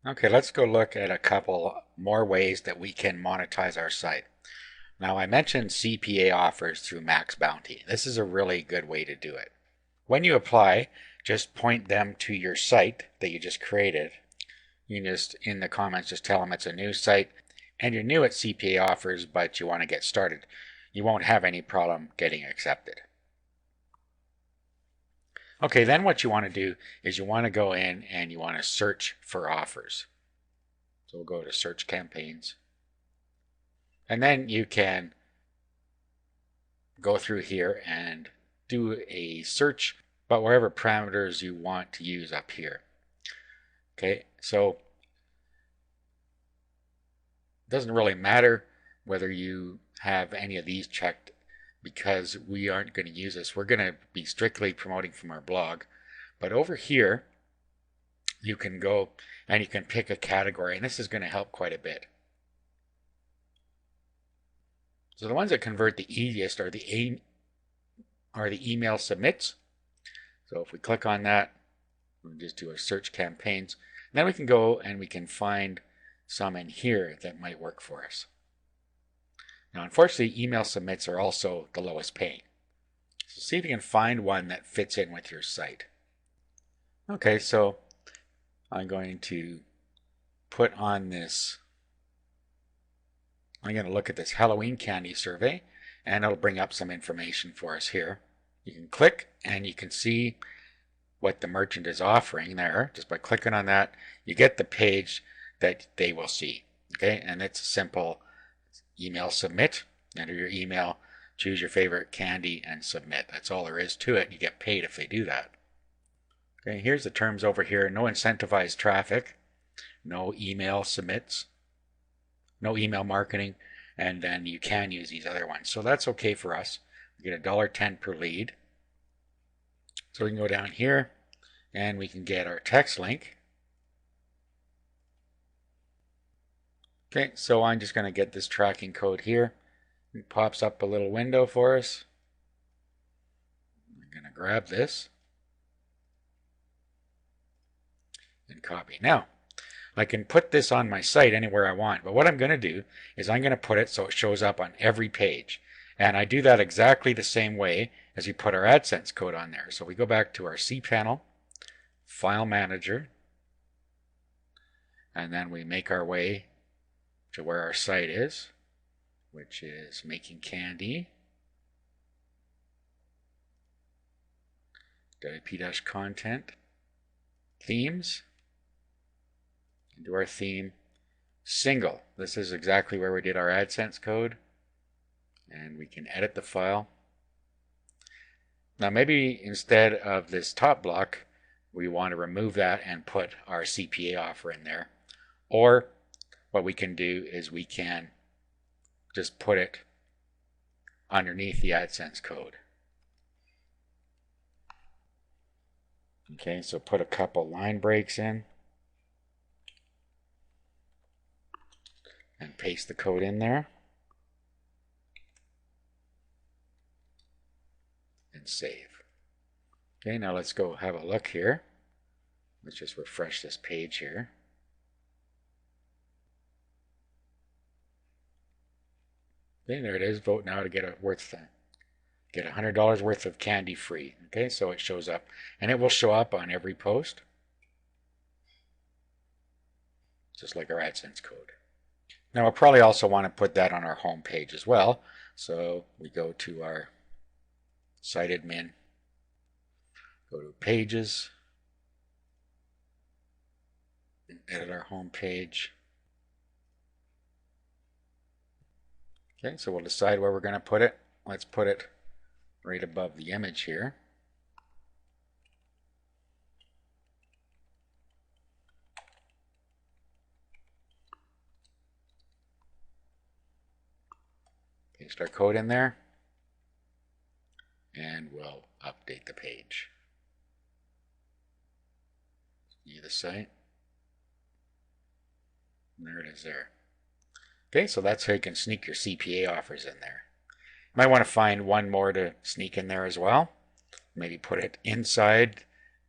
Okay, let's go look at a couple more ways that we can monetize our site. Now, I mentioned CPA offers through Max Bounty. This is a really good way to do it. When you apply, just point them to your site that you just created. You can just, in the comments, just tell them it's a new site and you're new at CPA offers, but you want to get started. You won't have any problem getting accepted. Okay, then what you want to do is you want to go in and you want to search for offers. So we'll go to search campaigns. And then you can go through here and do a search, but wherever parameters you want to use up here. Okay, so it doesn't really matter whether you have any of these checked because we aren't going to use this. We're going to be strictly promoting from our blog. But over here, you can go and you can pick a category, and this is going to help quite a bit. So the ones that convert the easiest are the email submits. So if we click on that, we'll just do our search campaigns. And then we can go and we can find some in here that might work for us. Now, unfortunately, email submits are also the lowest paying. So see if you can find one that fits in with your site. Okay, so I'm going to put on this. I'm going to look at this Halloween candy survey, and it'll bring up some information for us here. You can click and you can see what the merchant is offering there. Just by clicking on that, you get the page that they will see. Okay, and it's a simple email submit. Enter your email, choose your favorite candy, and submit. That's all there is to it. You get paid if they do that. Okay, here's the terms over here. No incentivized traffic, no email submits, no email marketing, and then you can use these other ones. So that's okay for us. We get $1.10 per lead. So we can go down here and we can get our text link. Okay, so I'm just going to get this tracking code here. It pops up a little window for us. I'm going to grab this and copy. Now, I can put this on my site anywhere I want, but what I'm going to do is I'm going to put it so it shows up on every page. And I do that exactly the same way as we put our AdSense code on there. So we go back to our cPanel, File Manager, and then we make our way to where our site is, which is making candy. WP-content, themes, into our theme, single. This is exactly where we did our AdSense code, and we can edit the file. Now maybe instead of this top block, we want to remove that and put our CPA offer in there. Or what we can do is we can just put it underneath the AdSense code. Okay, so put a couple line breaks in and paste the code in there and save. Okay, now let's go have a look here. Let's just refresh this page here. Okay, there it is. Vote now to get $100 worth of candy free. Okay, so it shows up, and it will show up on every post, just like our AdSense code. Now we'll probably also want to put that on our home page as well. So we go to our site admin, go to pages, and edit our home page. Okay, so we'll decide where we're going to put it. Let's put it right above the image here. Paste our code in there, and we'll update the page. View the site. And there it is there. Okay, so that's how you can sneak your CPA offers in there. You might want to find one more to sneak in there as well. Maybe put it inside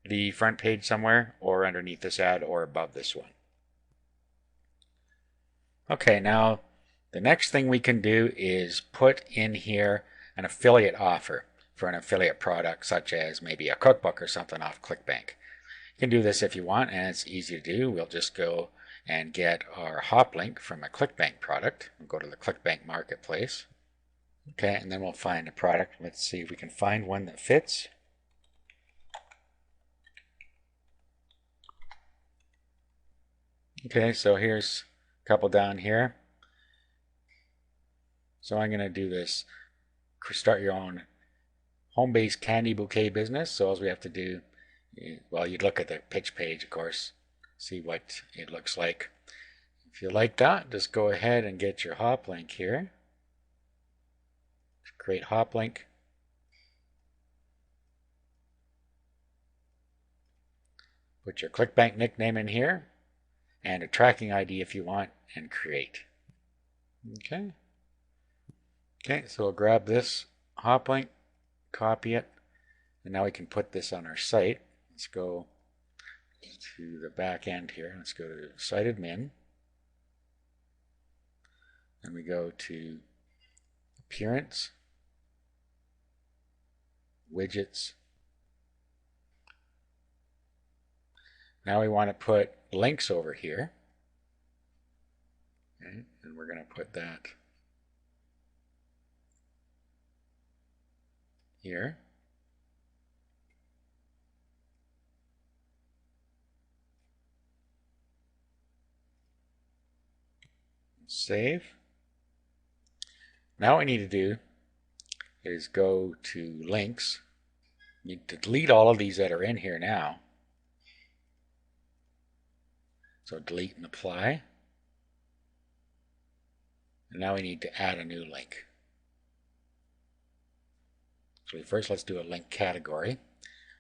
the front page somewhere, or underneath this ad, or above this one. Okay, now the next thing we can do is put in here an affiliate offer for an affiliate product, such as maybe a cookbook or something off ClickBank. You can do this if you want, and it's easy to do. We'll just go and get our hop link from a ClickBank product. We'll go to the ClickBank marketplace. Okay, and then we'll find a product. Let's see if we can find one that fits. Okay, so here's a couple down here. So I'm going to do this. Start your own home-based candy bouquet business. So all we have to do, well, you'd look at the pitch page, of course, see what it looks like. If you like that, just go ahead and get your hop link here. Create hop link. Put your ClickBank nickname in here and a tracking ID if you want, and create. Okay. Okay, so we'll grab this hop link, copy it, and now we can put this on our site. Let's go to the back end here. Let's go to site admin. And we go to appearance, widgets. Now we want to put links over here. Okay, and we're going to put that here. Save. Now what we need to do is go to links. You need to delete all of these that are in here now. So delete and apply. And now we need to add a new link. So first let's do a link category.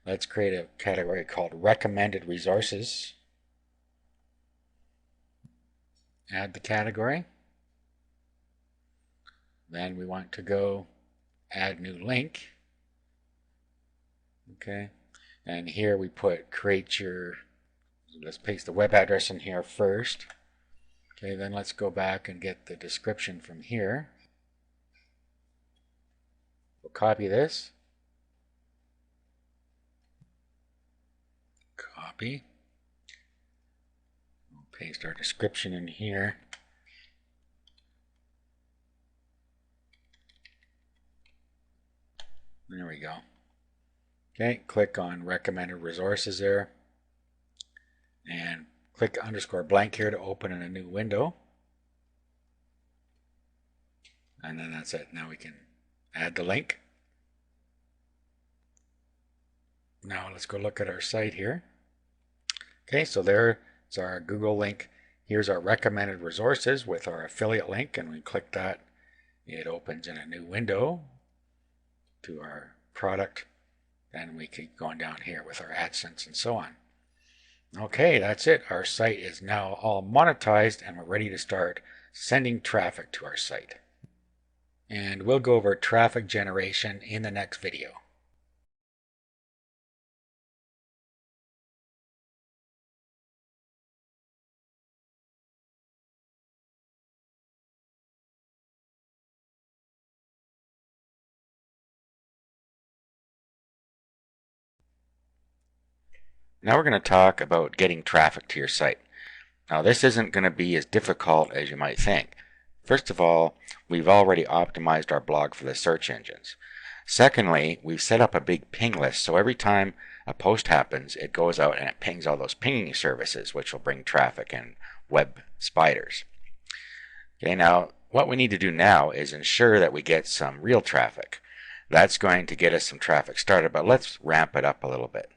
Let's create a category called recommended resources. Add the category. Then we want to go add new link. Okay. And here we put create your, let's paste the web address in here first. Okay, then let's go back and get the description from here. We'll copy this. Copy. We'll paste our description in here. There we go. Okay, click on recommended resources there. And click underscore blank here to open in a new window. And then that's it. Now we can add the link. Now let's go look at our site here. Okay, so there's our Google link. Here's our recommended resources with our affiliate link, and we click that. It opens in a new window to our product. Then we keep going down here with our AdSense and so on. Okay, that's it. Our site is now all monetized and we're ready to start sending traffic to our site. And we'll go over traffic generation in the next video. Now we're going to talk about getting traffic to your site. Now this isn't going to be as difficult as you might think. First of all, we've already optimized our blog for the search engines. Secondly, we've set up a big ping list, so every time a post happens, it goes out and it pings all those pinging services, which will bring traffic and web spiders. Okay, now what we need to do now is ensure that we get some real traffic. That's going to get us some traffic started, but let's ramp it up a little bit.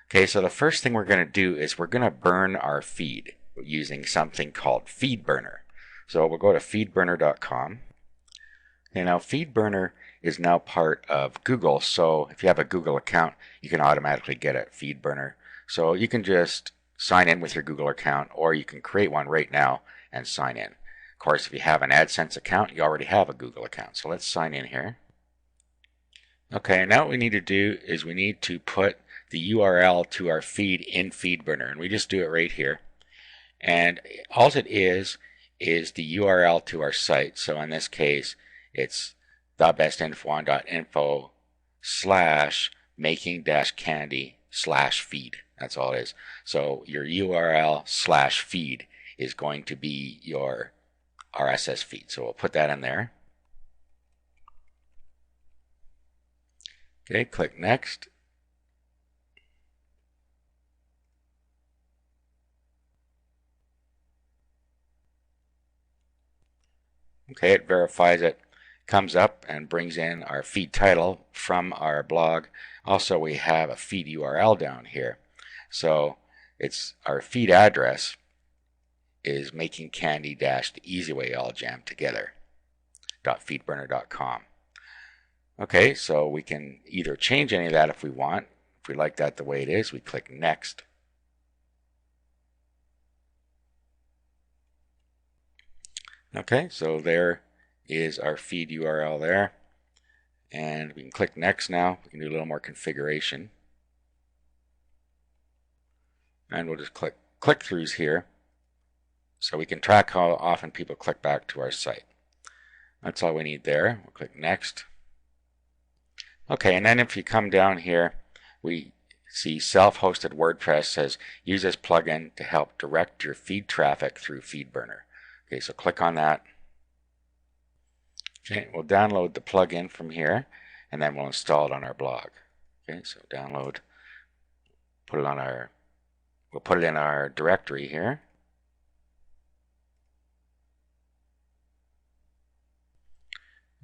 Okay, so the first thing we're going to do is we're going to burn our feed using something called FeedBurner. So we'll go to feedburner.com. Okay, now FeedBurner is now part of Google, so if you have a Google account, you can automatically get a FeedBurner. So you can just sign in with your Google account, or you can create one right now and sign in. Of course, if you have an AdSense account, you already have a Google account. So let's sign in here. Okay, now what we need to do is we need to put the URL to our feed in FeedBurner, and we just do it right here. And all it is is the URL to our site. So in this case, it's thebestinfo.info / making-candy / feed. That's all it is. So your URL / feed is going to be your RSS feed. So we'll put that in there. Okay, click next. Okay, it verifies it, comes up and brings in our feed title from our blog. Also, we have a feed URL down here. So it's our feed address is making candy - the easy way all jammed together .feedburner.com. Okay, so we can either change any of that if we want. If we like that the way it is, we click next. Okay, so there is our feed URL there. And we can click next now. We can do a little more configuration. And we'll just click click-throughs here so we can track how often people click back to our site. That's all we need there. We'll click next. Okay, and then if you come down here, we see self-hosted WordPress says use this plugin to help direct your feed traffic through FeedBurner. Okay, so click on that. Okay, we'll download the plugin from here and then we'll install it on our blog. Okay, so download, put it on our, we'll put it in our directory here.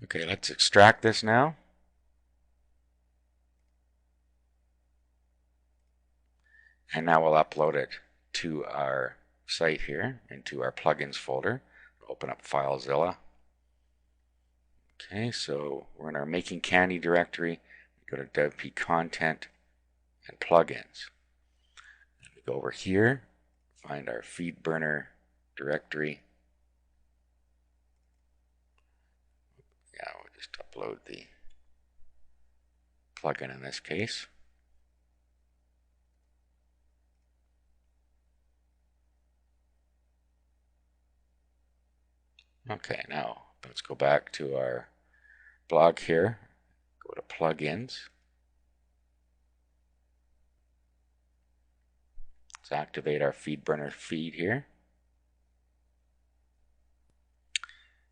Okay, let's extract this now. And now we'll upload it to our site here, into our plugins folder. Open up FileZilla. Okay, so we're in our Making Candy directory. We go to WP Content and Plugins. And we go over here, find our FeedBurner directory. Yeah, we'll just upload the plugin in this case. Okay, now let's go back to our blog here. Go to plugins. Let's activate our FeedBurner feed here.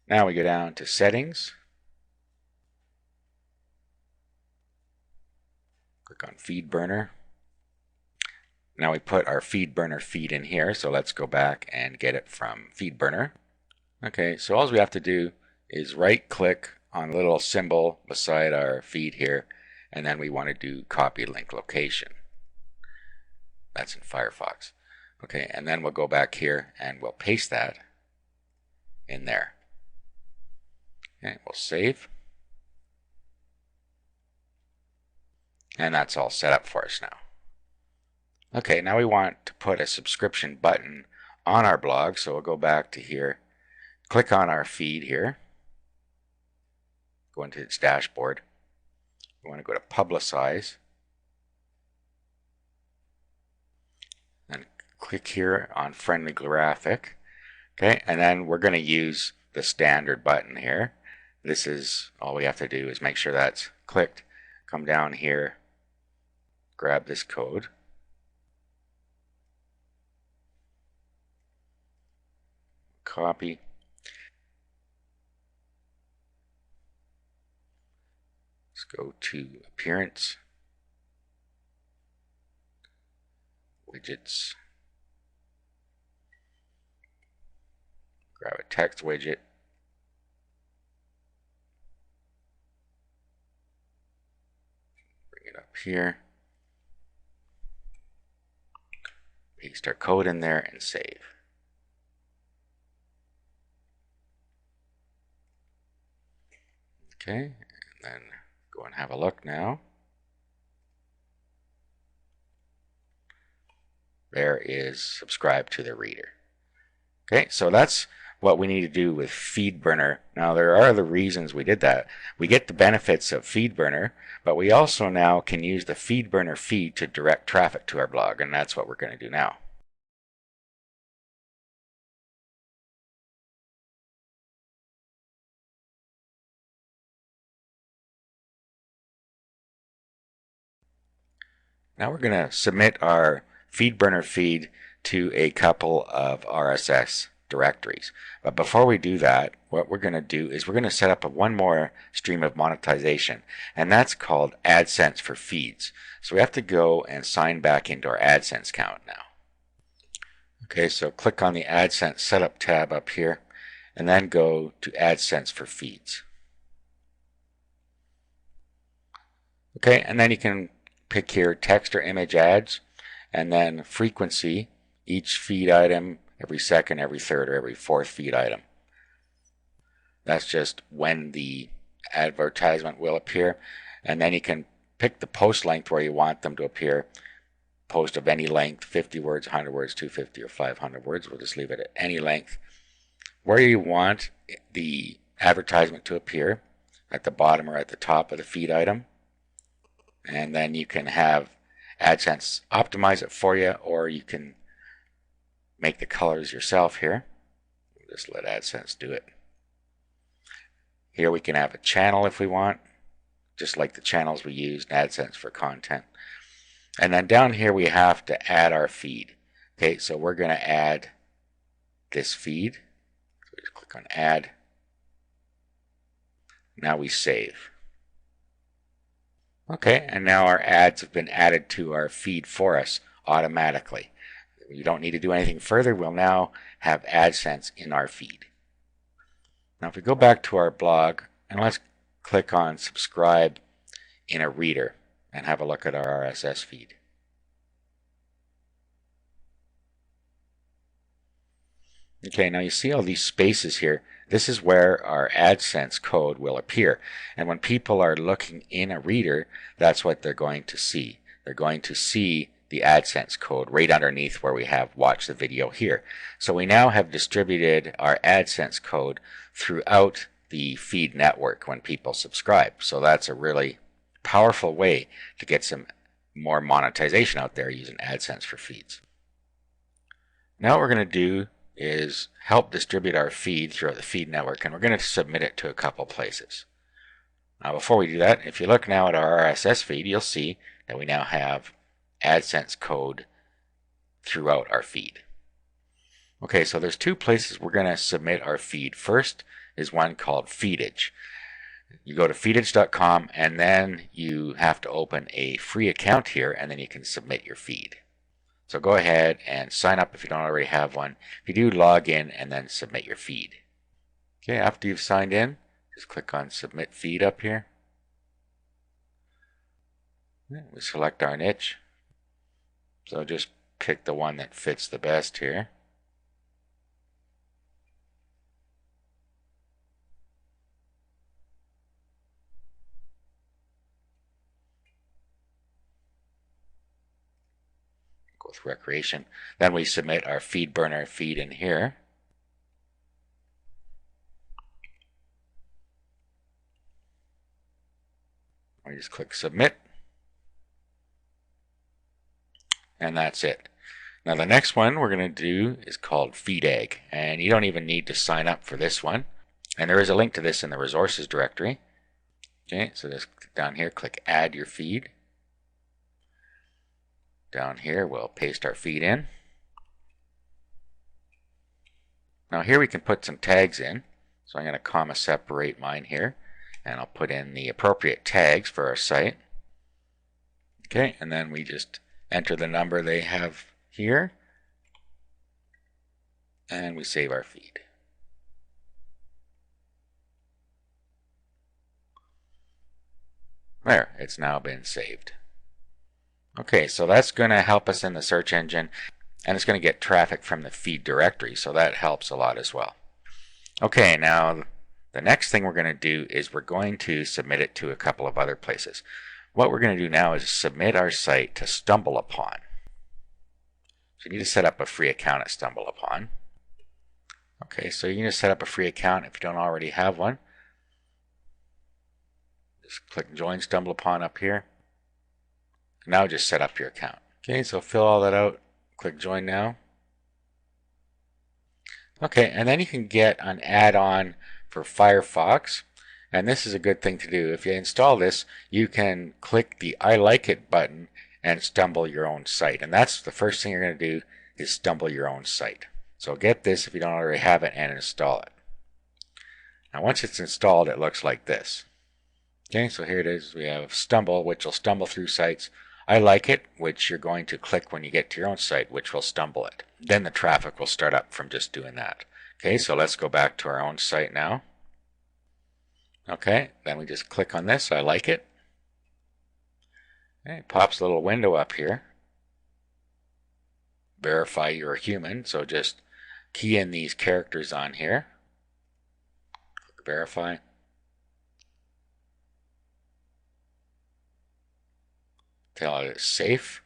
Now we go down to settings. Click on FeedBurner. Now we put our FeedBurner feed in here, so let's go back and get it from FeedBurner. Okay, so all we have to do is right click on a little symbol beside our feed here, and then we want to do copy link location. That's in Firefox. Okay, and then we'll go back here and we'll paste that in there. Okay, we'll save. And that's all set up for us now. Okay, now we want to put a subscription button on our blog, so we'll go back to here. Click on our feed here, go into its dashboard. We want to go to Publicize, and click here on Friendly Graphic. Okay, and then we're going to use the standard button here. This is all we have to do is make sure that's clicked. Come down here, grab this code. Copy. Let's go to Appearance, Widgets, grab a text widget, bring it up here, paste our code in there and save. Okay, and then go and have a look now. There is subscribe to the reader. Okay, so that's what we need to do with FeedBurner. Now there are other reasons we did that. We get the benefits of FeedBurner, but we also now can use the FeedBurner feed to direct traffic to our blog, and that's what we're going to do now. Now we're going to submit our FeedBurner feed to a couple of RSS directories. But before we do that, what we're going to do is we're going to set up one more stream of monetization, and that's called AdSense for feeds. So we have to go and sign back into our AdSense account now. Okay, so click on the AdSense Setup tab up here, and then go to AdSense for feeds. Okay, and then you can pick here text or image ads, and then frequency, each feed item, every second, every third, or every fourth feed item. That's just when the advertisement will appear. And then you can pick the post length where you want them to appear. Post of any length, 50 words, 100 words, 250, or 500 words. We'll just leave it at any length. Where you want the advertisement to appear, at the bottom or at the top of the feed item. And then you can have AdSense optimize it for you, or you can make the colors yourself here. Just let AdSense do it. Here we can have a channel if we want, just like the channels we used in AdSense for content. And then down here we have to add our feed. Okay, so we're going to add this feed. So we just click on Add. Now we save. Okay, and now our ads have been added to our feed for us automatically. You don't need to do anything further. We'll now have AdSense in our feed. Now if we go back to our blog, and let's click on subscribe in a reader and have a look at our RSS feed. Okay, now you see all these spaces here. This is where our AdSense code will appear. And when people are looking in a reader, that's what they're going to see. They're going to see the AdSense code right underneath where we have watch the video here. So we now have distributed our AdSense code throughout the feed network when people subscribe. So that's a really powerful way to get some more monetization out there using AdSense for feeds. Now what we're going to do is help distribute our feed throughout the feed network, and we're going to submit it to a couple places. Now before we do that, if you look now at our RSS feed, you'll see that we now have AdSense code throughout our feed. Okay, so there's two places we're going to submit our feed. First is one called Feedage. You go to feedage.com, and then you have to open a free account here, and then you can submit your feed. So go ahead and sign up if you don't already have one. If you do, log in and then submit your feed. Okay, after you've signed in, just click on Submit Feed up here. We select our niche. So just pick the one that fits the best here. Go with recreation. Then we submit our FeedBurner feed in here. We just click Submit. And that's it. Now the next one we're going to do is called FeedEgg, and you don't even need to sign up for this one. And there is a link to this in the resources directory. Okay, so just down here, click Add Your Feed. Down here we'll paste our feed in. Now here we can put some tags in. So I'm going to comma separate mine here, and I'll put in the appropriate tags for our site. Okay, and then we just enter the number they have here, and we save our feed. There, it's now been saved. Okay, so that's going to help us in the search engine, and it's going to get traffic from the feed directory, so that helps a lot as well. Okay, now the next thing we're going to do is we're going to submit it to a couple of other places. What we're going to do now is submit our site to Stumbleupon. So you need to set up a free account at Stumbleupon. Okay, so you need to set up a free account if you don't already have one. Just click Join Stumbleupon up here. Now just set up your account. Okay, so fill all that out. Click Join Now. Okay, and then you can get an add-on for Firefox. And this is a good thing to do. If you install this, you can click the I like it button and stumble your own site. And that's the first thing you're going to do, is stumble your own site. So get this if you don't already have it, and install it. Now once it's installed, it looks like this. Okay, so here it is. We have Stumble, which will stumble through sites. I like it, which you're going to click when you get to your own site, which will stumble it. Then the traffic will start up from just doing that. Okay, so let's go back to our own site now. Okay, then we just click on this. I like it. Okay, it pops a little window up here. Verify you're a human, so just key in these characters on here. Click verify. Tell it it's safe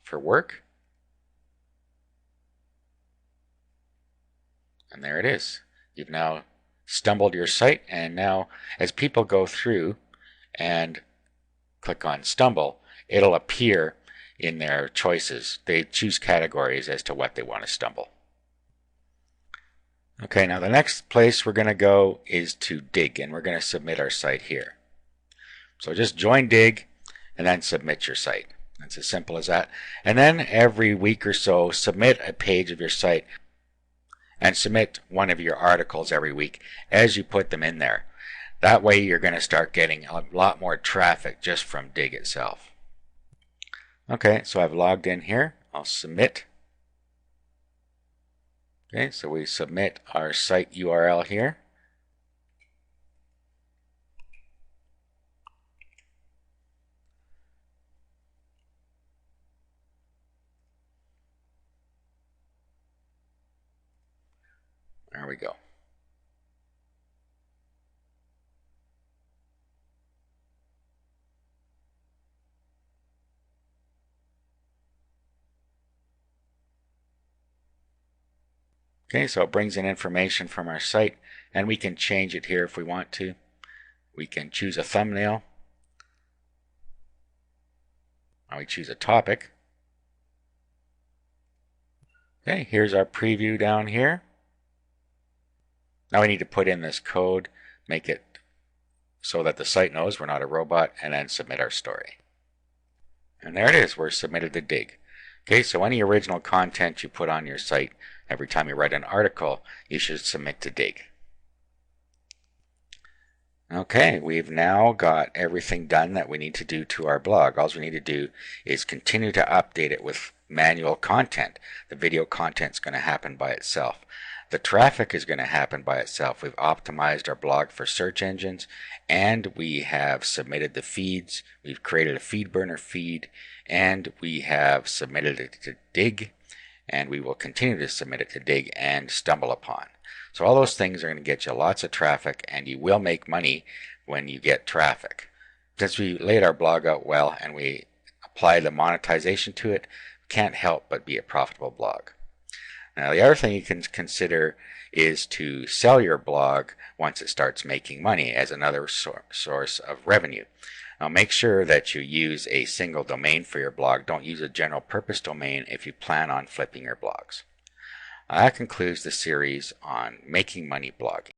for work. And there it is. You've now stumbled your site, and now as people go through and click on stumble, it'll appear in their choices. They choose categories as to what they want to stumble. Okay, now the next place we're going to go is to Dig, and we're going to submit our site here. So just join Dig and then submit your site. It's as simple as that. And then every week or so, submit a page of your site and submit one of your articles every week as you put them in there. That way you're going to start getting a lot more traffic just from Dig itself. Okay, so I've logged in here. I'll submit. Okay, so we submit our site URL here. There we go. Okay, so it brings in information from our site, and we can change it here if we want to. We can choose a thumbnail. Now we choose a topic. Okay, here's our preview down here. Now we need to put in this code, make it so that the site knows we're not a robot, and then submit our story. And there it is, we're submitted to Dig. Okay, so any original content you put on your site, every time you write an article, you should submit to Dig. Okay, we've now got everything done that we need to do to our blog. All we need to do is continue to update it with manual content. The video content is going to happen by itself. The traffic is going to happen by itself. We've optimized our blog for search engines, and we have submitted the feeds. We've created a FeedBurner feed, and we have submitted it to Dig, and we will continue to submit it to Dig and Stumbleupon. So all those things are going to get you lots of traffic, and you will make money when you get traffic. Since we laid our blog out well and we apply the monetization to it, can't help but be a profitable blog. Now the other thing you can consider is to sell your blog once it starts making money as another source of revenue. Now make sure that you use a single domain for your blog. Don't use a general purpose domain if you plan on flipping your blogs. That concludes the series on making money blogging.